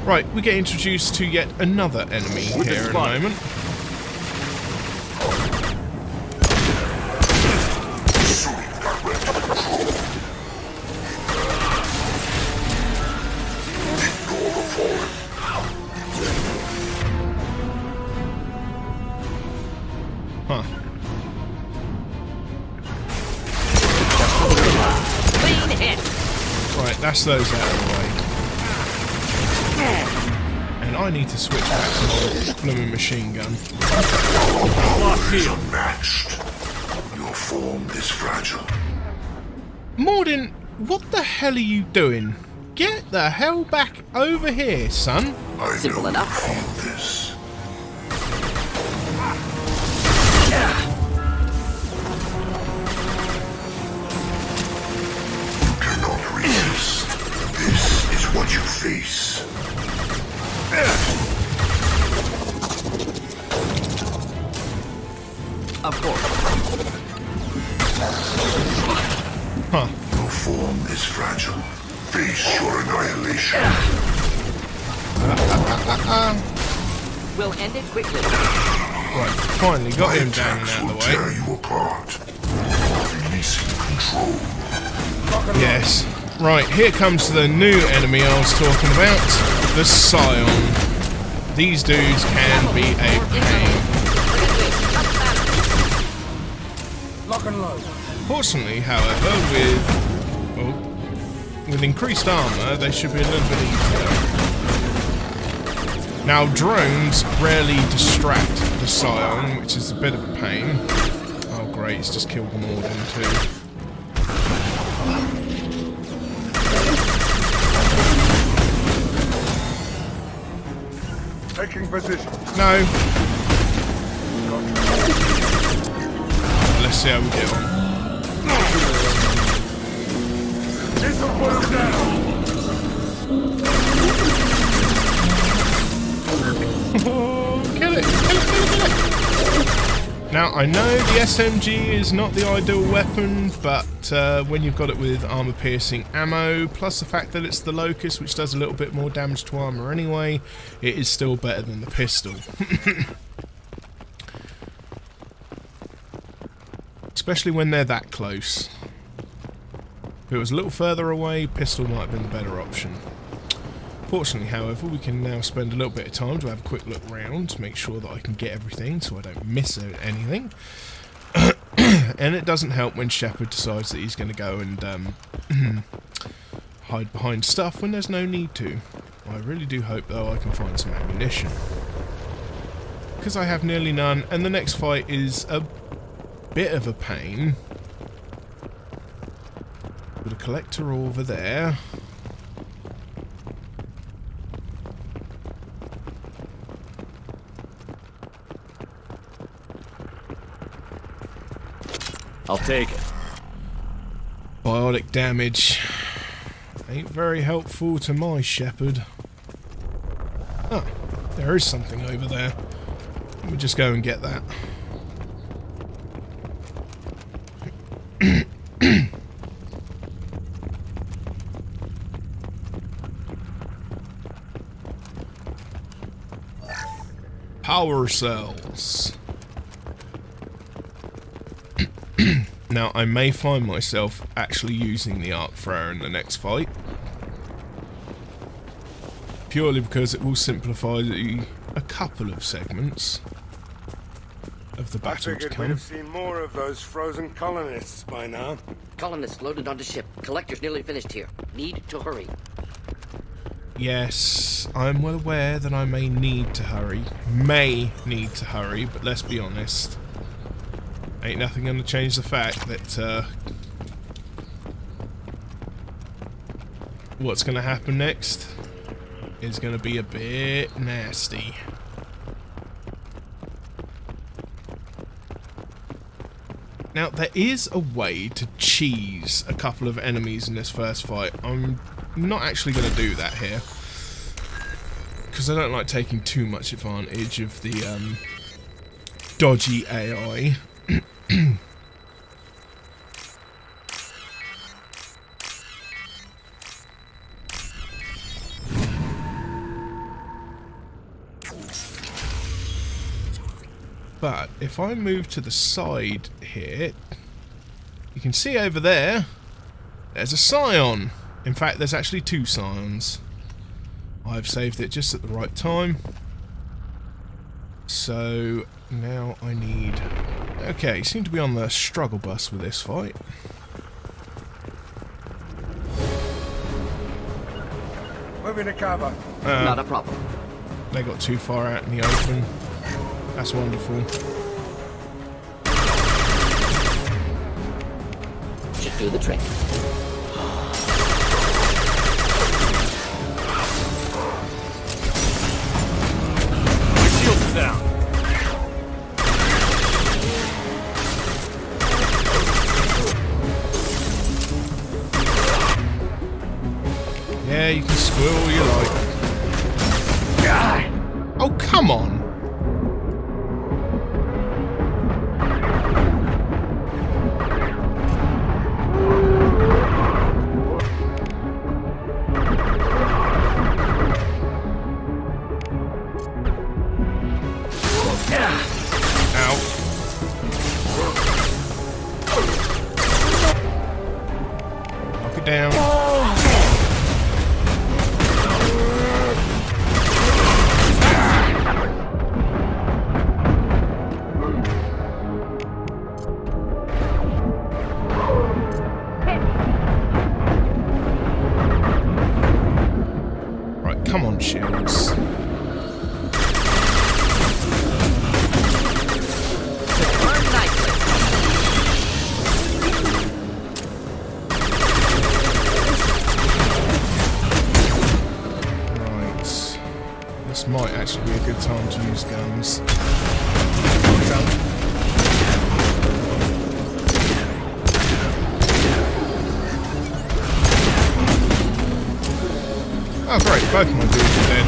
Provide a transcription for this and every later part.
Right, we get introduced to yet another enemy here in a moment. Huh. Clean hit. Right, that's those out of the way. And I need to switch back to my blooming machine gun. Unmatched. Your form is fragile. Mordin, what the hell are you doing? Get the hell back over here, son. I Simple know enough. you feel this. You cannot resist. This is what you face. Of course. Huh. Your form is fragile. Face your annihilation. We'll end it quickly. Right, finally got My him down and attacks out of will the way. tear you apart. Releasing control. Yes. Right, here comes the new enemy I was talking about. The Scion. These dudes can be a pain. Lock and load. Fortunately, however, with increased armour, they should be a little bit easier. Now, drones rarely distract the Scion, which is a bit of a pain. Oh great, he's just killed them all then too. Taking position. No. Let's see how we get on. This'll put him down. Kill it! Kill it! Kill it! Kill it! Now, I know the SMG is not the ideal weapon, but when you've got it with armor-piercing ammo, plus the fact that it's the Locust, which does a little bit more damage to armor anyway, it is still better than the pistol. Especially when they're that close. If it was a little further away, pistol might have been the better option. Fortunately, however, we can now spend a little bit of time to have a quick look round to make sure that I can get everything so I don't miss anything. And it doesn't help when Shepard decides that he's going to go and hide behind stuff when there's no need to. I really do hope, though, I can find some ammunition. Because I have nearly none, and the next fight is a bit of a pain. Got a collector over there. I'll take it. Biotic damage. Ain't very helpful to my Shepard. Oh, there is something over there. Let me just go and get that. Power cells. Now, I may find myself actually using the arc thrower in the next fight. Purely because it will simplify a couple of segments of the I battle to figured we'd come. have seen more of those frozen colonists by now. Colonists loaded onto ship. Collector's nearly finished here. Need to hurry. Yes, I'm well aware that I may need to hurry. But let's be honest. Ain't nothing gonna change the fact that what's gonna happen next is gonna be a bit nasty. Now, there is a way to cheese a couple of enemies in this first fight. I'm not actually going to do that here, because I don't like taking too much advantage of the dodgy AI. But if I move to the side here, you can see over there, there's a scion. In fact, there's actually 2 scions. I've saved it just at the right time. So now I need... Okay, seem to be on the struggle bus with this fight. Moving to cover. Not a problem. They got too far out in the open. That's wonderful. Should do the trick. Shields down. Yeah, you can squirrel all you like. Oh, come on! Ow. Knock it down. Right, come on, shields. Burn nicely. Right. This might actually be a good time to use guns. Oh great, both my dudes are dead.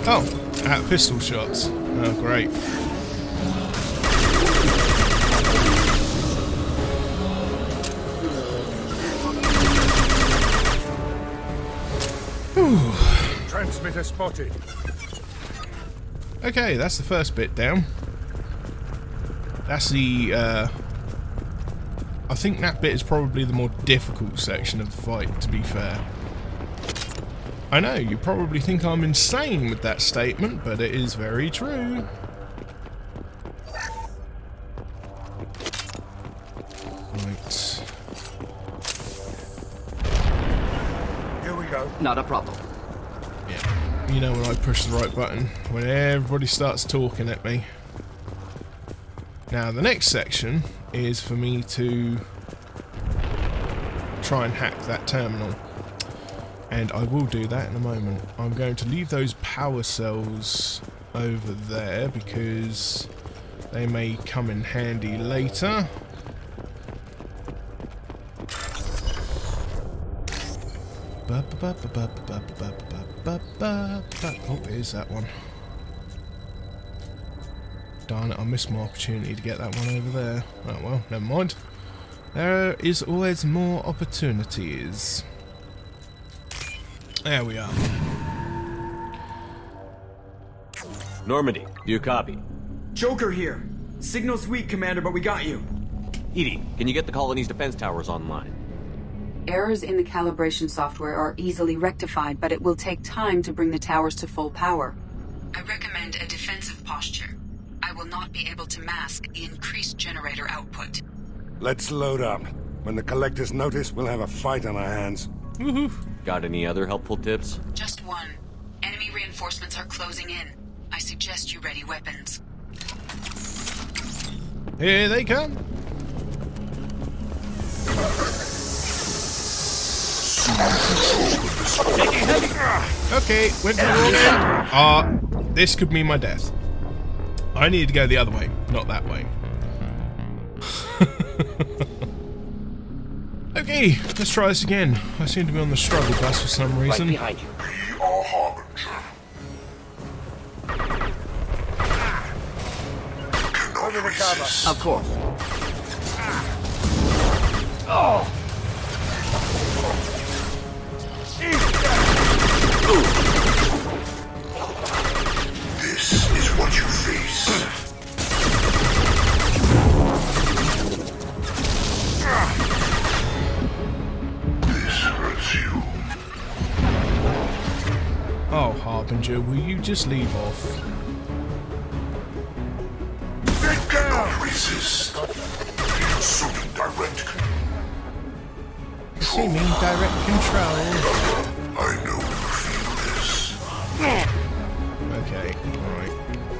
Oh, out of pistol shots. Oh, great. Whew. Transmitter spotted. Okay, that's the first bit down. That's the, I think that bit is probably the more difficult section of the fight, to be fair. I know, you probably think I'm insane with that statement, but it is very true. Right. Here we go. Not a problem. Yeah. You know when I push the right button, when everybody starts talking at me. Now, the next section is for me to try and hack that terminal. And I will do that in a moment. I'm going to leave those power cells over there because they may come in handy later. Oh, here's that one. Darn it, I missed my opportunity to get that one over there. Oh well, never mind. There is always more opportunities. There we are. Normandy, do you copy? Joker here. Signal's weak, Commander, but we got you. Edie, can you get the colony's defense towers online? Errors in the calibration software are easily rectified, but it will take time to bring the towers to full power. I recommend a defensive posture. I will not be able to mask the increased generator output. Let's load up. When the collectors notice, we'll have a fight on our hands. Woohoo! Got any other helpful tips? Just one. Enemy reinforcements are closing in. I suggest you ready weapons. Here they come. Okay, went to the wrong end. This could mean my death. I need to go the other way, not that way. Okay, let's try this again. I seem to be on the struggle bus for some Right reason. behind you. Be our harbinger. Over the cover. Of course. This is what you face. This hurts you. Oh, Harbinger, will you just leave off? Cannot resist. Assuming direct control. Assuming direct control. I know you feel this. Okay, alright.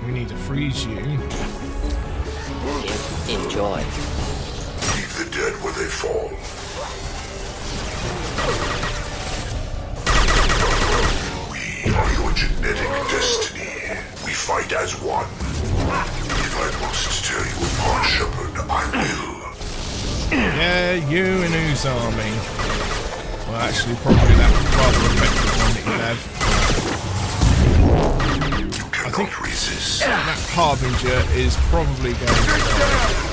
We need to freeze you. Enjoy. Leave the dead where they fall. We are your genetic destiny. We fight as one. If I must tear you apart, Shepard, I will. Yeah, you and whose army? Well, actually, probably that rather effective one that you have. You cannot resist. That Harbinger is probably going to die.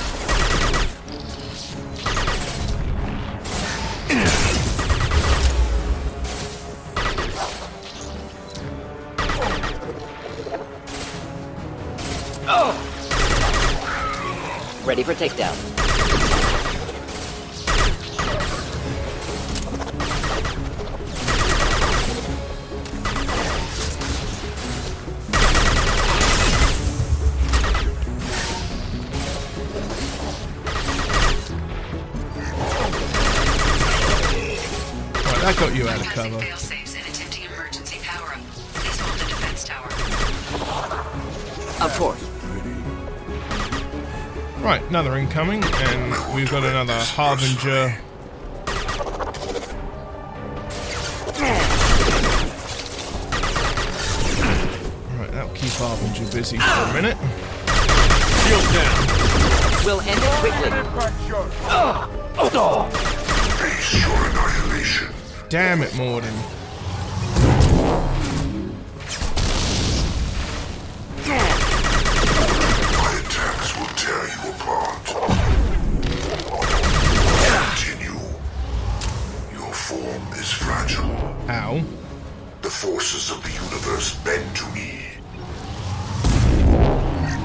Ready for takedown. Right, that got you out of Bypassing cover. fail-safes and attempting emergency power-up. Please hold the defense tower. Of course. Right, another incoming, and we've got another Harbinger. Right, that'll keep Harbinger busy for a minute. Shield down. We'll end it quickly. Face your annihilation. Damn it, Morden. My attacks will tear you apart. Continue. Your form is fragile. Ow. The forces of the universe bend to me.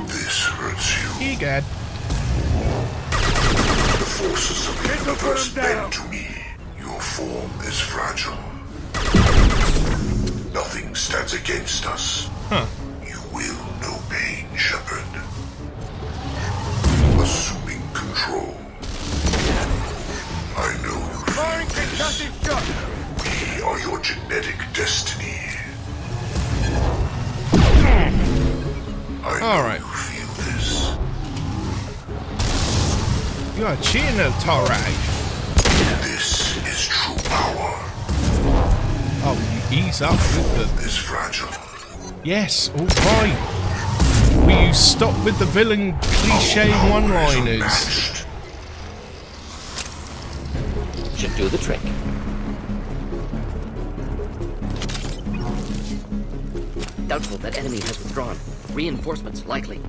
This hurts you. Egad. The forces of the universe bend to me. Your form is fragile. Nothing stands against us. Huh. You will know pain, Shepard. Assuming control. I know you Firing feel this. concussive shot. We are your genetic destiny. I know Alright. you feel this. You are cheating at Tarai. This is true power. Oh, you ease up with Is fragile. the... Yes, alright. Will you stop with the villain cliche one-liners? Matched. Should do the trick. Doubtful that enemy has withdrawn. Reinforcements likely.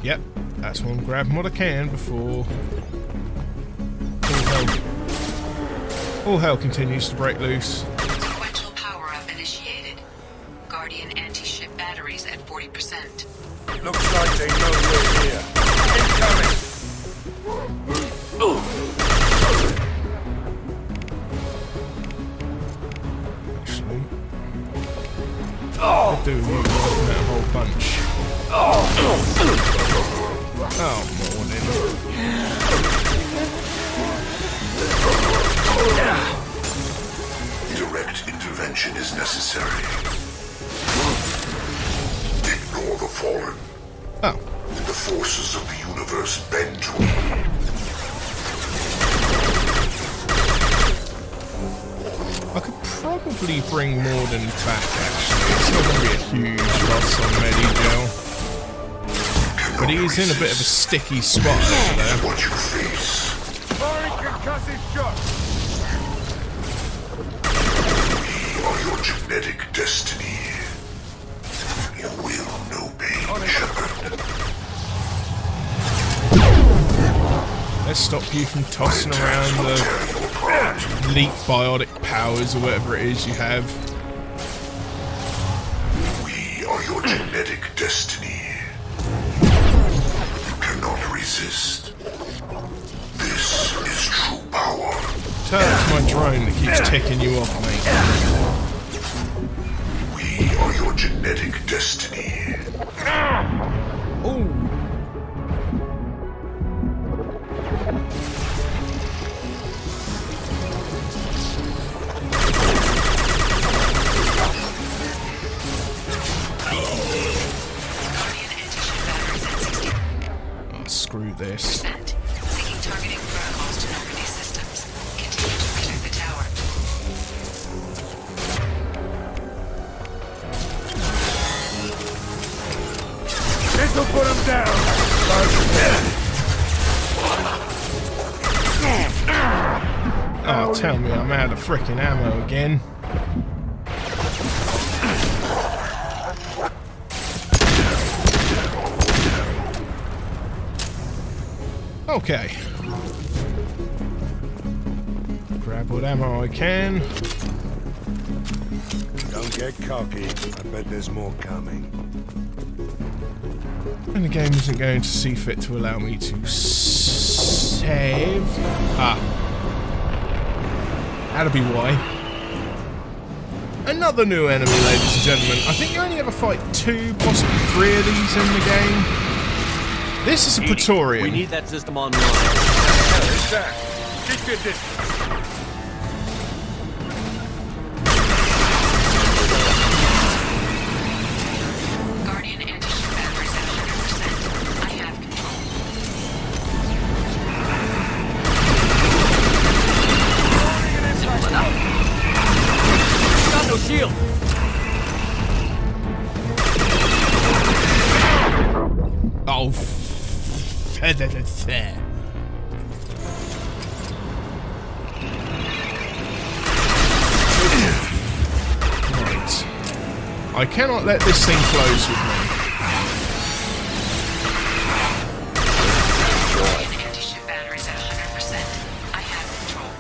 Yep, that's why I'm grabbing what I can before all hell continues to break loose. Sequential power-up initiated. Guardian anti-ship batteries at 40%. Looks like they know we're here. Incoming. Actually, I'll do you that whole bunch. Oh, Direct intervention is necessary. probably bring Morden back, actually. It's not going to be a huge loss on Medigel. But he is in a bit of a sticky spot over there. What you face. Firing concussive shots. We are your genetic destiny. You will know pain, Shepard. Let's stop you from tossing around the leak biotic powers or whatever it is you have. We are your genetic destiny. You cannot resist. This is true power. Turn to my drone that keeps ticking you off, mate. We are your genetic destiny. Ooh. Screw this. Seeking targeting protocols to number these systems. Continue to protect the tower. This'll put him down. Oh, tell me I'm out of frickin' ammo again. Okay. Grab what ammo I can. Don't get cocky. I bet there's more coming. And the game isn't going to see fit to allow me to save. That'll be why. Another new enemy, ladies and gentlemen. I think you only ever fight 2, possibly 3 of these in the game. This is a Praetorian. We need that system online. Who's that? Keep your distance. Guardian anti-ship batteries at 100%. I have control. Simple enough. Got no shield. Oh, right. I cannot let this thing close with me. Guardian anti-ship batteries at 100%. I have control.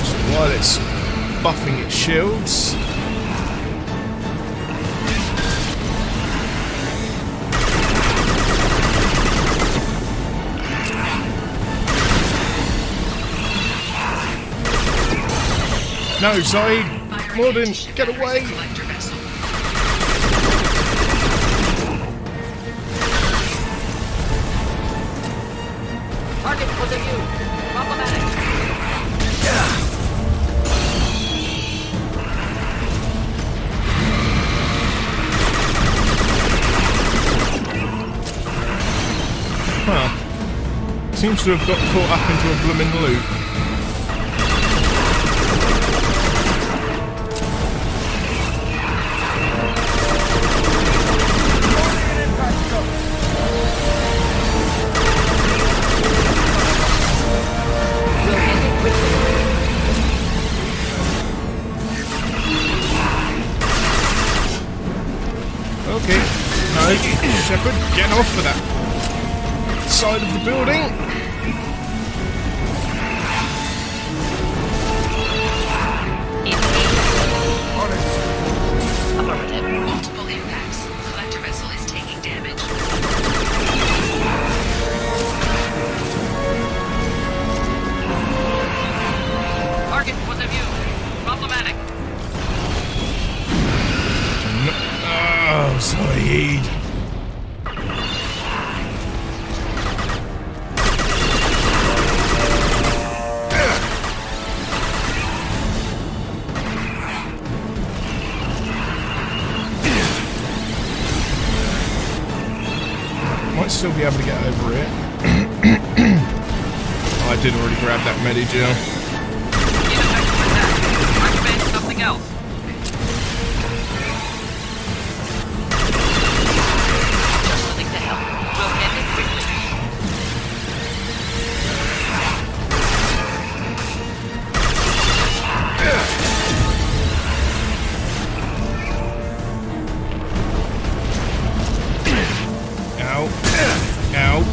So while it's buffing its shields. No, Zaid! Morden, get away! Target was a view. Problematic. Huh. Seems to have got caught up into a blooming loop. We'll end it quickly. Okay. No, Shepard, get off of that side of the building. Affirmative. Multiple impacts. Collector vessel is taking damage. Target was a view. Problematic. Oh, Zaid. Might still be able to get over it. I did already grab that Medigel. else. Just something to help. We'll end it quickly. Ow. Ow.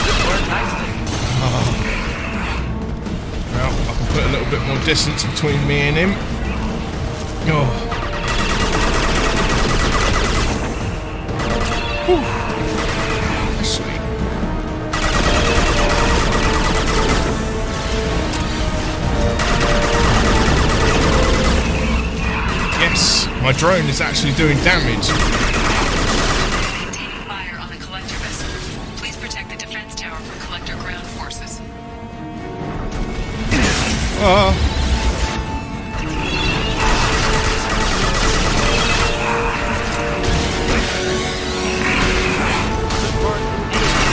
This worked nicely. Well, I can put a little bit more distance between me and him. Oh. Whew. Sweet. Yes, my drone is actually doing damage. Maintaining fire on the collector vessel. Please protect the defense tower from collector ground forces.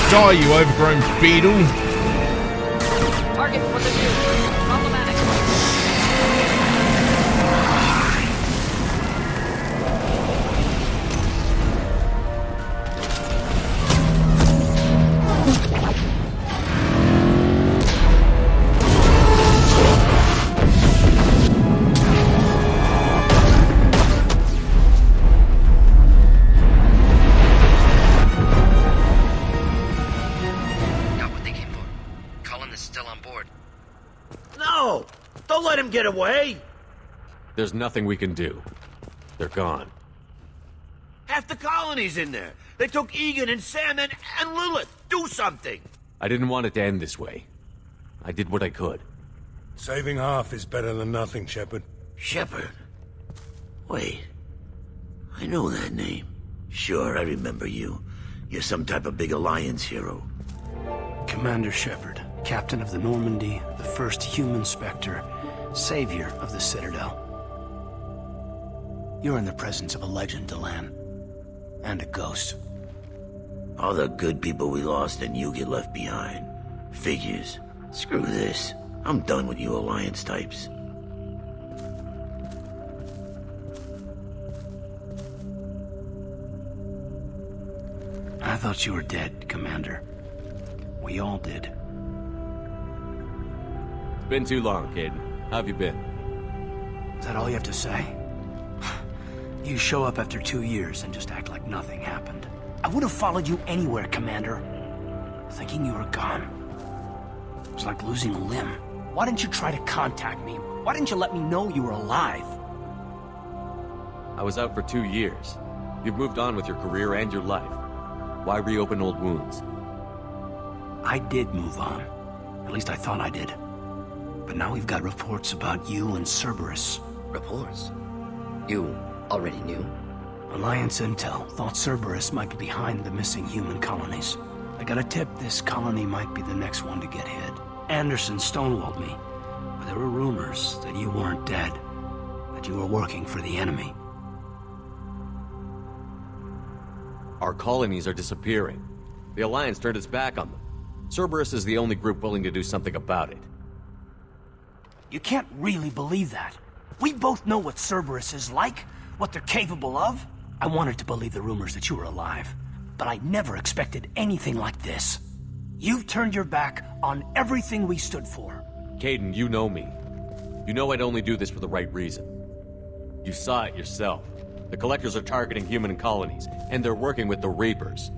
Die, you overgrown beetle. Target for the view. Problematic. Got what they came for. Cullen is still on board. No! Don't let him get away! There's nothing we can do. They're gone. Half the colony's in there. They took Egan and Sam and Lilith. Do something! I didn't want it to end this way. I did what I could. Saving half is better than nothing, Shepard. Shepard. Wait. I know that name. Sure, I remember you. You're some type of big Alliance hero. Commander Shepard, captain of the Normandy, the first human Spectre, savior of the Citadel. You're in the presence of a legend, Delan. And a ghost. All the good people we lost and you get left behind. Figures. Screw this. I'm done with you Alliance types. I thought you were dead, Commander. We all did. It's been too long, Caden. How have you been? Is that all you have to say? You show up after 2 years and just act like nothing happened. I would have followed you anywhere, Commander. Thinking you were gone. It was like losing a limb. Why didn't you try to contact me? Why didn't you let me know you were alive? I was out for 2 years. You've moved on with your career and your life. Why reopen old wounds? I did move on. At least I thought I did. But now we've got reports about you and Cerberus. Reports? You already knew? Alliance intel thought Cerberus might be behind the missing human colonies. I got a tip this colony might be the next one to get hit. Anderson stonewalled me. But there were rumors that you weren't dead. That you were working for the enemy. Our colonies are disappearing. The Alliance turned its back on them. Cerberus is the only group willing to do something about it. You can't really believe that. We both know what Cerberus is like, what they're capable of. I wanted to believe the rumors that you were alive, but I never expected anything like this. You've turned your back on everything we stood for. Caden, you know me. You know I'd only do this for the right reason. You saw it yourself. The Collectors are targeting human colonies, and they're working with the Reapers.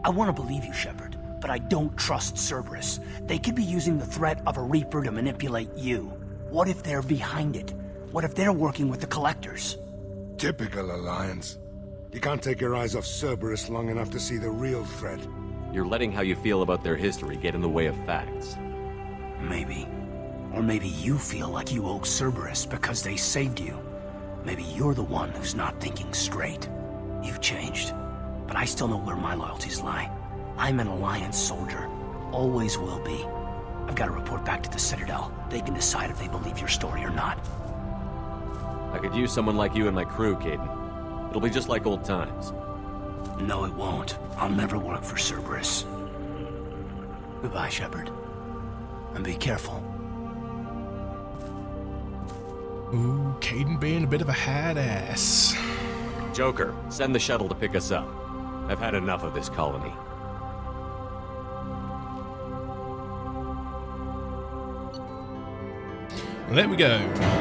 I want to believe you, Shepard, but I don't trust Cerberus. They could be using the threat of a Reaper to manipulate you. What if they're behind it? What if they're working with the Collectors? Typical Alliance. You can't take your eyes off Cerberus long enough to see the real threat. You're letting how you feel about their history get in the way of facts. Maybe. Or maybe you feel like you owe Cerberus because they saved you. Maybe you're the one who's not thinking straight. You've changed. But I still know where my loyalties lie. I'm an Alliance soldier. Always will be. I've got to report back to the Citadel. They can decide if they believe your story or not. I could use someone like you in my crew, Caden. It'll be just like old times. No, it won't. I'll never work for Cerberus. Goodbye, Shepard. And be careful. Ooh, Caden being a bit of a hard ass. Joker, send the shuttle to pick us up. I've had enough of this colony. There we go.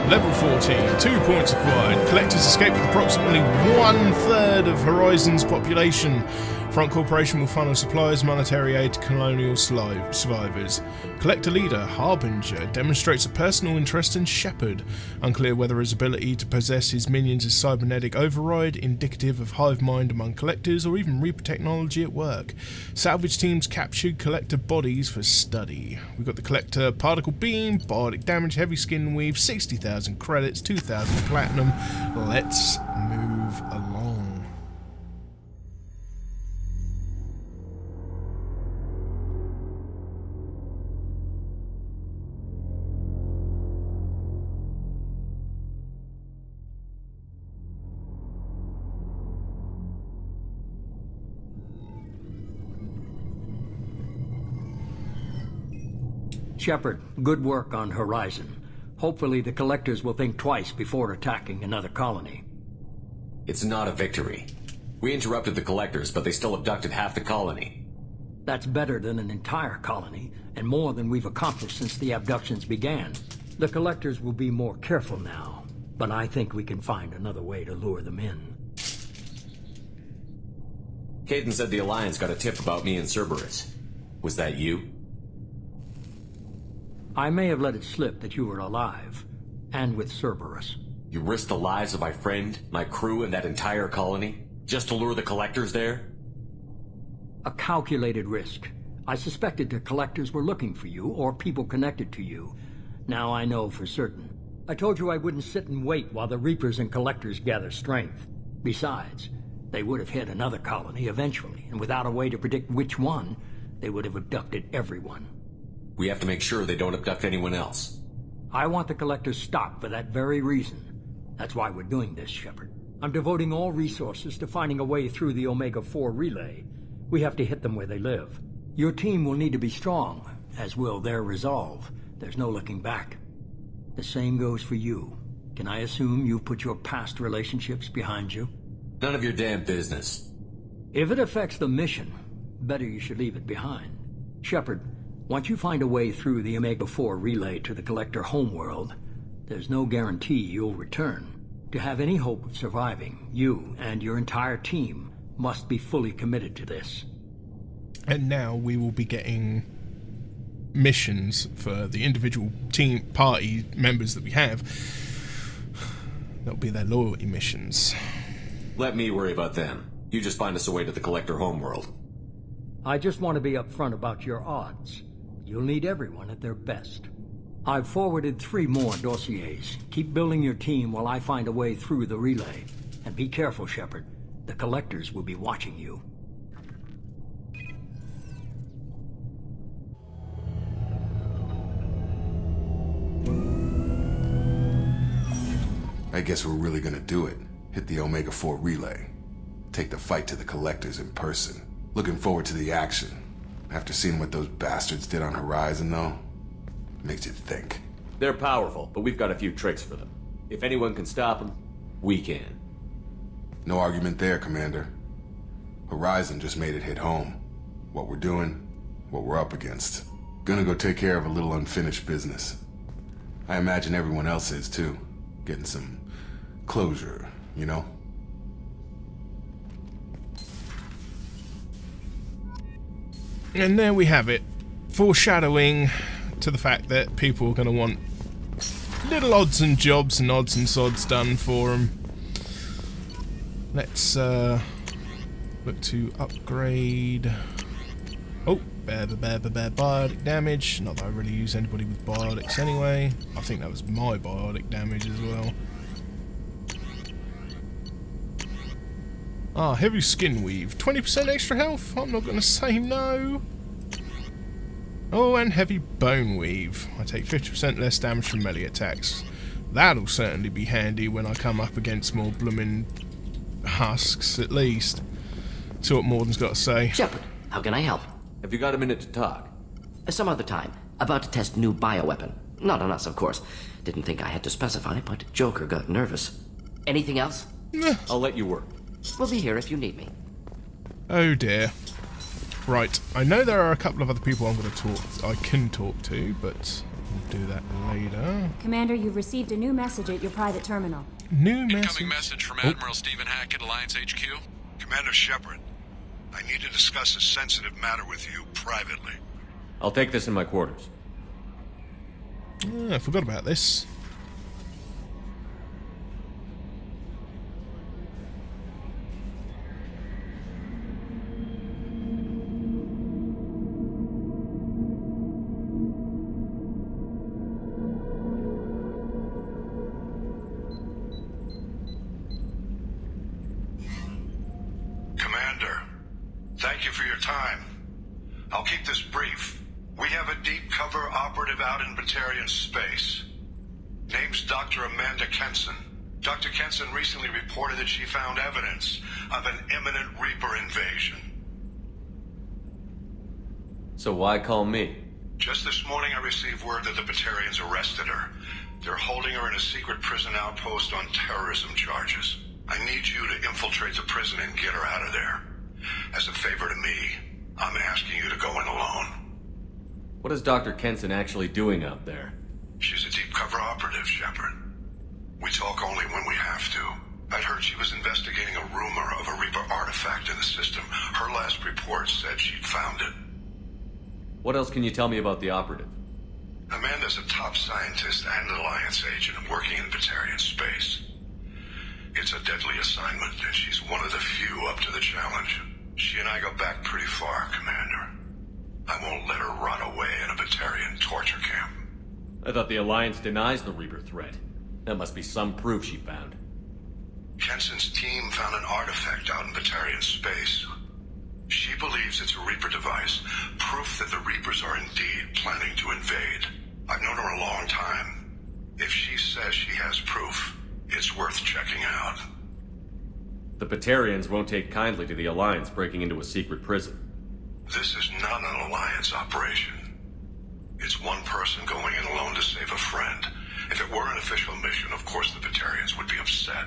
Level 14, 2 points acquired. Collectors escape with approximately 1/3 of Horizon's population. Front Corporation will funnel supplies, monetary aid to colonial survivors. Collector leader, Harbinger, demonstrates a personal interest in Shepard. Unclear whether his ability to possess his minions is cybernetic override, indicative of hive mind among collectors, or even Reaper technology at work. Salvage teams captured collector bodies for study. We've got the collector particle beam, biotic damage, heavy skin weave, 60,000 credits, 2,000 platinum. Let's move along. Shepard, good work on Horizon. Hopefully the Collectors will think twice before attacking another colony. It's not a victory. We interrupted the Collectors, but they still abducted half the colony. That's better than an entire colony, and more than we've accomplished since the abductions began. The Collectors will be more careful now, but I think we can find another way to lure them in. Caden said the Alliance got a tip about me and Cerberus. Was that you? I may have let it slip that you were alive, and with Cerberus. You risked the lives of my friend, my crew, and that entire colony, just to lure the Collectors there? A calculated risk. I suspected the Collectors were looking for you, or people connected to you. Now I know for certain. I told you I wouldn't sit and wait while the Reapers and Collectors gather strength. Besides, they would have hit another colony eventually, and without a way to predict which one, they would have abducted everyone. We have to make sure they don't abduct anyone else. I want the Collectors stopped for that very reason. That's why we're doing this, Shepard. I'm devoting all resources to finding a way through the Omega-4 relay. We have to hit them where they live. Your team will need to be strong, as will their resolve. There's no looking back. The same goes for you. Can I assume you've put your past relationships behind you? None of your damn business. If it affects the mission, better you should leave it behind. Shepard, once you find a way through the Omega-4 relay to the Collector homeworld, there's no guarantee you'll return. To have any hope of surviving, you and your entire team must be fully committed to this. And now we will be getting missions for the individual team party members that we have. That'll be their loyalty missions. Let me worry about them. You just find us a way to the Collector homeworld. I just want to be upfront about your odds. You'll need everyone at their best. I've forwarded 3 more dossiers. Keep building your team while I find a way through the relay. And be careful, Shepard. The Collectors will be watching you. I guess we're really gonna do it. Hit the Omega-4 relay. Take the fight to the Collectors in person. Looking forward to the action. After seeing what those bastards did on Horizon, though, makes you think. They're powerful, but we've got a few tricks for them. If anyone can stop them, we can. No argument there, Commander. Horizon just made it hit home. What we're doing, what we're up against. Gonna go take care of a little unfinished business. I imagine everyone else is, too. Getting some closure, you know? And there we have it. Foreshadowing to the fact that people are going to want little odds and jobs and odds and sods done for them. Let's look to upgrade. Oh, biotic damage. Not that I really use anybody with biotics anyway. I think that was my biotic damage as well. Ah, heavy skin weave. 20% extra health? I'm not going to say no. Oh, and heavy bone weave. I take 50% less damage from melee attacks. That'll certainly be handy when I come up against more bloomin' husks, at least. See what Morden's got to say. Shepard, how can I help? Have you got a minute to talk? Some other time. About to test new bioweapon. Not on us, of course. Didn't think I had to specify, but Joker got nervous. Anything else? I'll let you work. We'll be here if you need me. Oh dear. Right, I know there are a couple of other people I can talk to, but we'll do that later. Commander, you've received a new message at your private terminal. New message? Incoming message from Admiral Stephen Hackett, Alliance HQ. Commander Shepard, I need to discuss a sensitive matter with you privately. I'll take this in my quarters. I forgot about this. Commander, thank you for your time. I'll keep this brief. We have a deep cover operative out in Batarian space. Name's Dr. Amanda Kenson. Dr. Kenson recently reported that she found evidence of an imminent Reaper invasion. So why call me? Just this morning I received word that the Batarians arrested her. They're holding her in a secret prison outpost on terrorism charges. I need you to infiltrate the prison and get her out of there. As a favor to me, I'm asking you to go in alone. What is Dr. Kenson actually doing out there? She's a deep cover operative, Shepard. We talk only when we have to. I'd heard she was investigating a rumor of a Reaper artifact in the system. Her last report said she'd found it. What else can you tell me about the operative? Amanda's a top scientist and Alliance agent working in Batarian space. It's a deadly assignment, and she's one of the few up to the challenge. She and I go back pretty far, Commander. I won't let her rot away in a Batarian torture camp. I thought the Alliance denies the Reaper threat. That must be some proof she found. Kenson's team found an artifact out in Batarian space. She believes it's a Reaper device, proof that the Reapers are indeed planning to invade. I've known her a long time. If she says she has proof, it's worth checking out. The Batarians won't take kindly to the Alliance breaking into a secret prison. This is not an Alliance operation. It's one person going in alone to save a friend. If it were an official mission, of course the Batarians would be upset.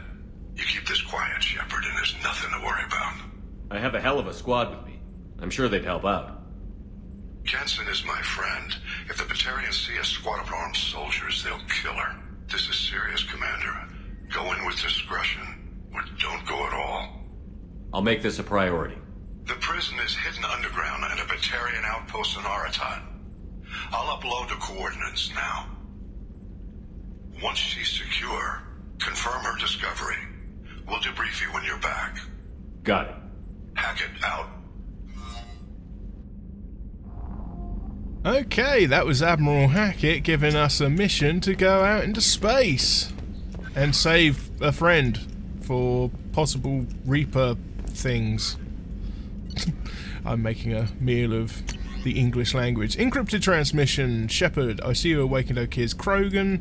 You keep this quiet, Shepard, and there's nothing to worry about. I have a hell of a squad with me. I'm sure they'd help out. Kenson is my friend. If the Batarians see a squad of armed soldiers, they'll kill her. This is serious, Commander. Go in with discretion, or don't go at all. I'll make this a priority. The prison is hidden underground at a Batarian outpost in Aratat. I'll upload the coordinates now. Once she's secure, confirm her discovery. We'll debrief you when you're back. Got it. Hackett out. Okay, that was Admiral Hackett giving us a mission to go out into space and save a friend for possible Reaper things. I'm making a meal of the English language. Encrypted transmission. Shepard, I see you awakened O'Kears Krogan.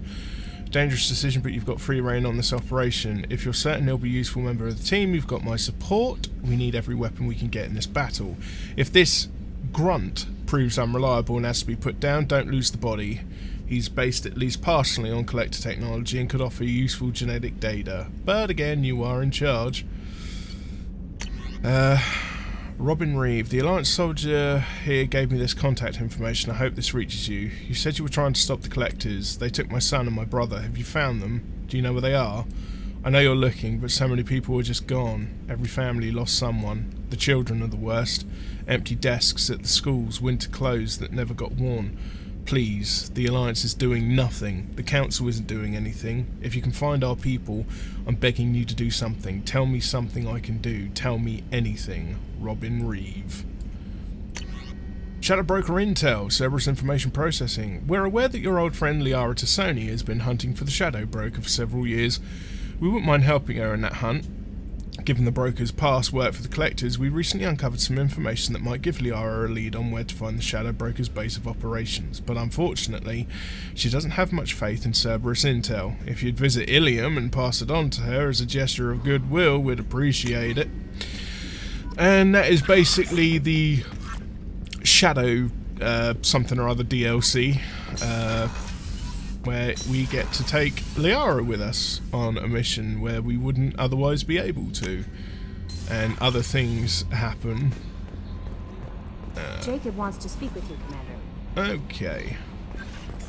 Dangerous decision, but you've got free reign on this operation. If you're certain he'll be a useful member of the team, you've got my support. We need every weapon we can get in this battle. If this grunt proves unreliable and has to be put down, don't lose the body. He's based at least partially on collector technology and could offer useful genetic data. But again, you are in charge. Robin Reeve, the Alliance soldier here gave me this contact information. I hope this reaches you. You said you were trying to stop the collectors. They took my son and my brother. Have you found them? Do you know where they are? I know you're looking, but so many people were just gone. Every family lost someone. The children are the worst. Empty desks at the schools, winter clothes that never got worn. Please, the Alliance is doing nothing. The Council isn't doing anything. If you can find our people, I'm begging you to do something. Tell me something I can do. Tell me anything. Robin Reeve. Shadow Broker Intel, Cerberus Information Processing. We're aware that your old friend Liara Tassoni has been hunting for the Shadow Broker for several years. We wouldn't mind helping her in that hunt. Given the broker's past work for the collectors, we recently uncovered some information that might give Liara a lead on where to find the Shadow Broker's base of operations, but unfortunately, she doesn't have much faith in Cerberus Intel. If you'd visit Ilium and pass it on to her as a gesture of goodwill, we'd appreciate it. And that is basically the Shadow something or other DLC. where we get to take Liara with us on a mission where we wouldn't otherwise be able to, and other things happen. Jacob wants to speak with you, Commander. Okay.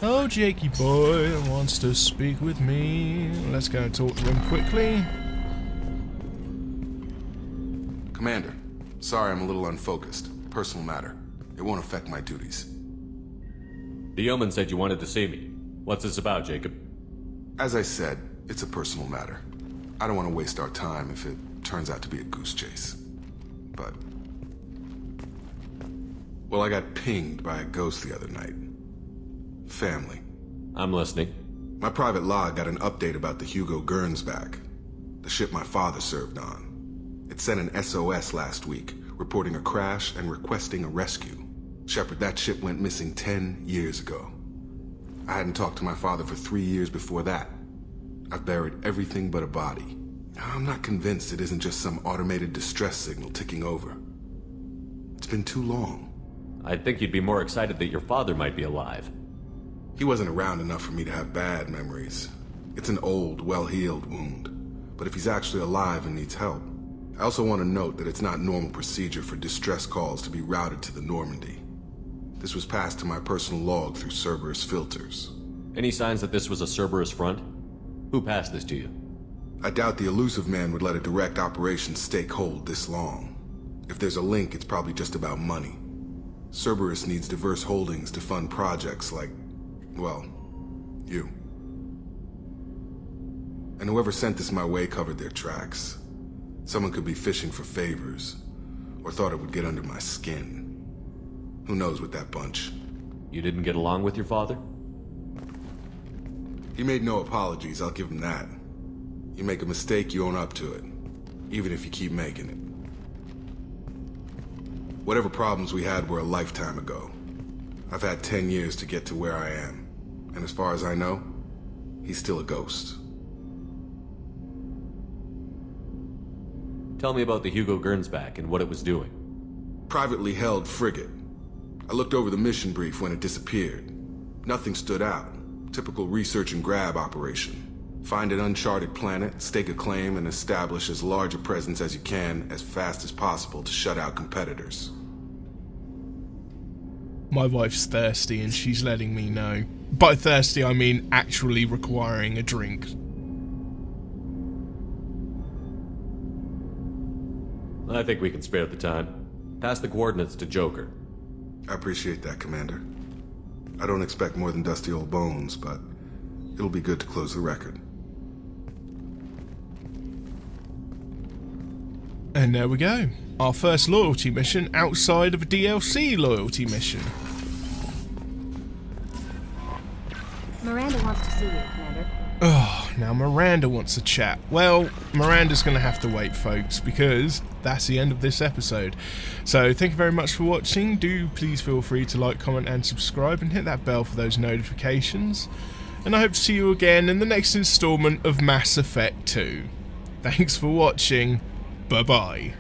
Oh, Jakey boy wants to speak with me. Let's go and talk to him quickly. Commander, sorry I'm a little unfocused. Personal matter. It won't affect my duties. The yeoman said you wanted to see me. What's this about, Jacob? As I said, it's a personal matter. I don't want to waste our time if it turns out to be a goose chase. But... well, I got pinged by a ghost the other night. Family. I'm listening. My private log got an update about the Hugo Gernsback, the ship my father served on. It sent an SOS last week, reporting a crash and requesting a rescue. Shepard, that ship went missing 10 years ago. I hadn't talked to my father for 3 years before that. I've buried everything but a body. I'm not convinced it isn't just some automated distress signal ticking over. It's been too long. I'd think you'd be more excited that your father might be alive. He wasn't around enough for me to have bad memories. It's an old, well-healed wound. But if he's actually alive and needs help, I also want to note that it's not normal procedure for distress calls to be routed to the Normandy. This was passed to my personal log through Cerberus filters. Any signs that this was a Cerberus front? Who passed this to you? I doubt the elusive man would let a direct operation stake hold this long. If there's a link, it's probably just about money. Cerberus needs diverse holdings to fund projects like, well, you. And whoever sent this my way covered their tracks. Someone could be fishing for favors, or thought it would get under my skin. Who knows with that bunch? You didn't get along with your father? He made no apologies, I'll give him that. You make a mistake, you own up to it. Even if you keep making it. Whatever problems we had were a lifetime ago. I've had 10 years to get to where I am. And as far as I know, he's still a ghost. Tell me about the Hugo Gernsback and what it was doing. Privately held frigate. I looked over the mission brief when it disappeared. Nothing stood out. Typical research and grab operation. Find an uncharted planet, stake a claim, and establish as large a presence as you can as fast as possible to shut out competitors. My wife's thirsty and she's letting me know. By thirsty, I mean actually requiring a drink. I think we can spare the time. Pass the coordinates to Joker. I appreciate that, Commander. I don't expect more than dusty old bones, but it'll be good to close the record. And there we go. Our first loyalty mission outside of a DLC loyalty mission. Miranda wants to see you, Commander. Oh, now Miranda wants to chat. Well, Miranda's going to have to wait, folks, because that's the end of this episode. So, thank you very much for watching. Do please feel free to like, comment, and subscribe, and hit that bell for those notifications. And I hope to see you again in the next installment of Mass Effect 2. Thanks for watching. Bye-bye.